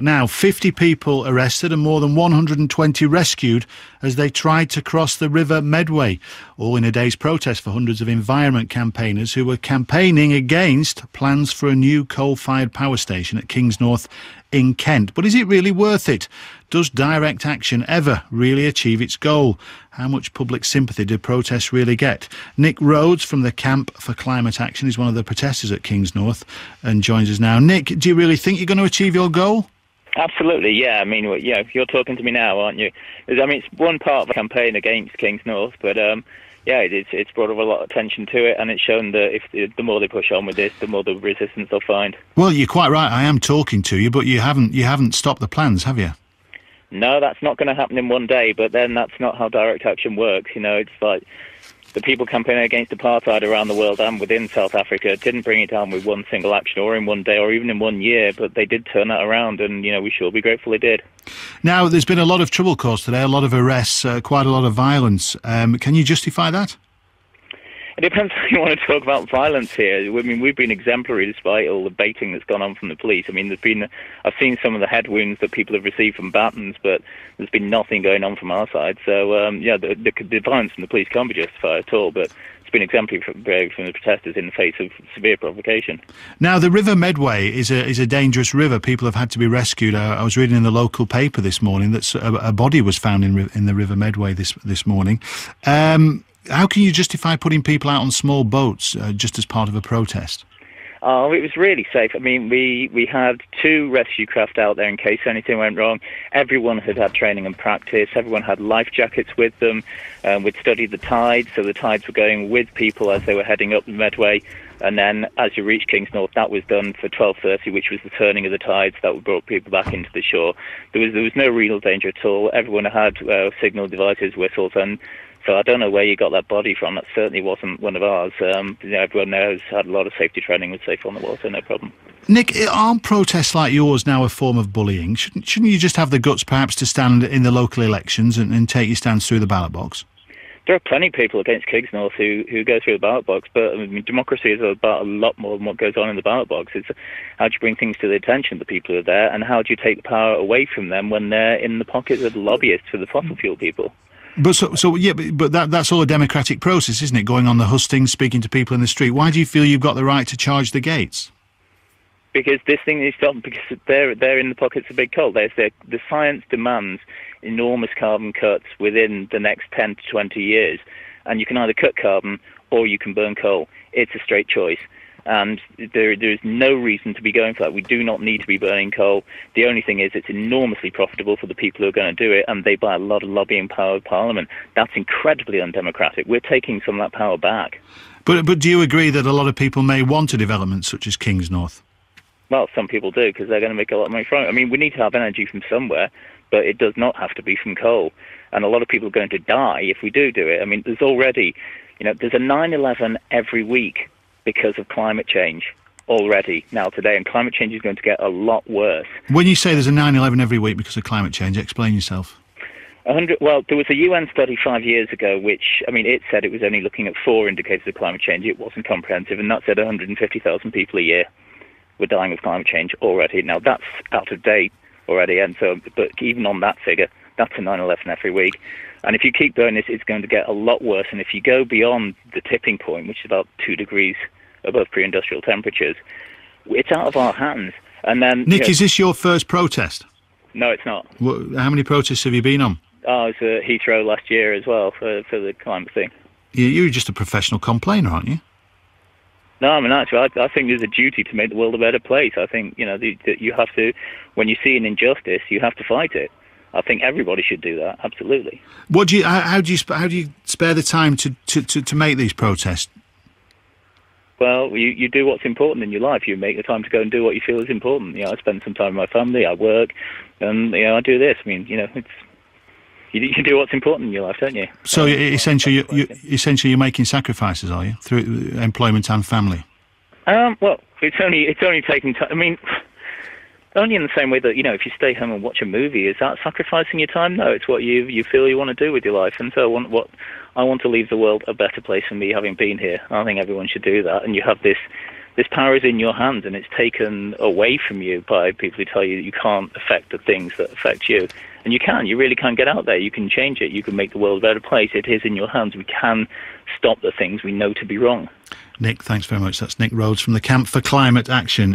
Now, 50 people arrested and more than 120 rescued as they tried to cross the River Medway, all in a day's protest for hundreds of environment campaigners who were campaigning against plans for a new coal-fired power station at Kingsnorth in Kent. But is it really worth it? Does direct action ever really achieve its goal? How much public sympathy did protests really get? Nick Rhodes from the Camp for Climate Action is one of the protesters at Kingsnorth and joins us now. Nick, do you really think you're going to achieve your goal? Absolutely, yeah. I mean, yeah, you're talking to me now, aren't you? I mean, it's one part of the campaign against Kingsnorth, but yeah, it's brought a lot of attention to it, and it's shown that the more they push on with this, the more the resistance they'll find. Well, you're quite right. I am talking to you, but you haven't stopped the plans, have you? No, that's not going to happen in one day. But then that's not how direct action works. You know, it's like the people campaigning against apartheid around the world and within South Africa didn't bring it down with one single action or in one day or even in 1 year, but they did turn that around, and, you know, we should all be grateful they did. Now, there's been a lot of trouble caused today, a lot of arrests, quite a lot of violence. Can you justify that? It depends how you want to talk about violence here. I mean, we've been exemplary despite all the baiting that's gone on from the police. I mean, I've seen some of the head wounds that people have received from batons, but there's been nothing going on from our side. So, yeah, the violence from the police can't be justified at all, but it's been exemplary from the protesters in the face of severe provocation. Now, the River Medway is a dangerous river. People have had to be rescued. I was reading in the local paper this morning that a body was found in the River Medway this morning. How can you justify putting people out on small boats just as part of a protest? Oh, it was really safe. I mean, we had 2 rescue craft out there in case anything went wrong. Everyone had training and practice. Everyone had life jackets with them. We'd studied the tides, so the tides were going with people as they were heading up the Medway. And then as you reach Kingsnorth, that was done for 12:30, which was the turning of the tides that brought people back into the shore. There was no real danger at all. Everyone had signal devices, whistles, and so I don't know where you got that body from. That certainly wasn't one of ours. Everyone there has had a lot of safety training with Safe on the Water, no problem. Nick, aren't protests like yours now a form of bullying? Shouldn't you just have the guts perhaps to stand in the local elections and take your stance through the ballot box? There are plenty of people against Kingsnorth who go through the ballot box, but I mean, democracy is about a lot more than what goes on in the ballot box. It's how do you bring things to the attention of the people who are there, and how do you take the power away from them when they're in the pockets of the lobbyists for the fossil fuel people? But that's all a democratic process, isn't it? Going on the hustings, speaking to people in the street. Why do you feel you've got the right to charge the gates? Because this thing is stopped, because they're in the pockets of big coal. The science demands enormous carbon cuts within the next 10 to 20 years, and you can either cut carbon or you can burn coal. It's a straight choice. And there is no reason to be going for that. We do not need to be burning coal. The only thing is it's enormously profitable for the people who are going to do it, and they buy a lot of lobbying power of Parliament. That's incredibly undemocratic. We're taking some of that power back. But do you agree that a lot of people may want a development such as Kingsnorth? Well, some people do, because they're going to make a lot of money from it. I mean, we need to have energy from somewhere, but it does not have to be from coal. And a lot of people are going to die if we do it. I mean, there's already, there's a 9/11 every week because of climate change already now today, and climate change is going to get a lot worse. When you say there's a 9/11 every week because of climate change, explain yourself. Well, there was a UN study 5 years ago which, it said it was only looking at 4 indicators of climate change. It wasn't comprehensive, and that said 150,000 people a year were dying of climate change already. Now, that's out of date already, and so, but even on that figure, that's a 9/11 every week. And if you keep doing this, it's going to get a lot worse. And if you go beyond the tipping point, which is about 2 degrees above pre-industrial temperatures, it's out of our hands. And then, Nick, is this your first protest? No, it's not. How many protests have you been on? I was at Heathrow last year as well for the climate thing. You're just a professional complainer, aren't you? No, I mean, actually, I think there's a duty to make the world a better place. I think, that you have to, when you see an injustice, you have to fight it. I think everybody should do that. Absolutely. How do you spare the time to make these protests? Well, you do what's important in your life. You make the time to go and do what you feel is important. I spend some time with my family. I work, and I do this. I mean, it's you do what's important in your life, don't you? So essentially, you're making sacrifices, are you, through employment and family? Well, it's only taking time. I mean, only in the same way that, if you stay home and watch a movie, is that sacrificing your time? No, it's what you feel you want to do with your life. And so I want to leave the world a better place for me having been here. I think everyone should do that. And you have this this power is in your hands, and it's taken away from you by people who tell you that you can't affect the things that affect you. And you really can get out there. You can change it. You can make the world a better place. It is in your hands. We can stop the things we know to be wrong. Nick, thanks very much. That's Nick Rhodes from the Camp for Climate Action.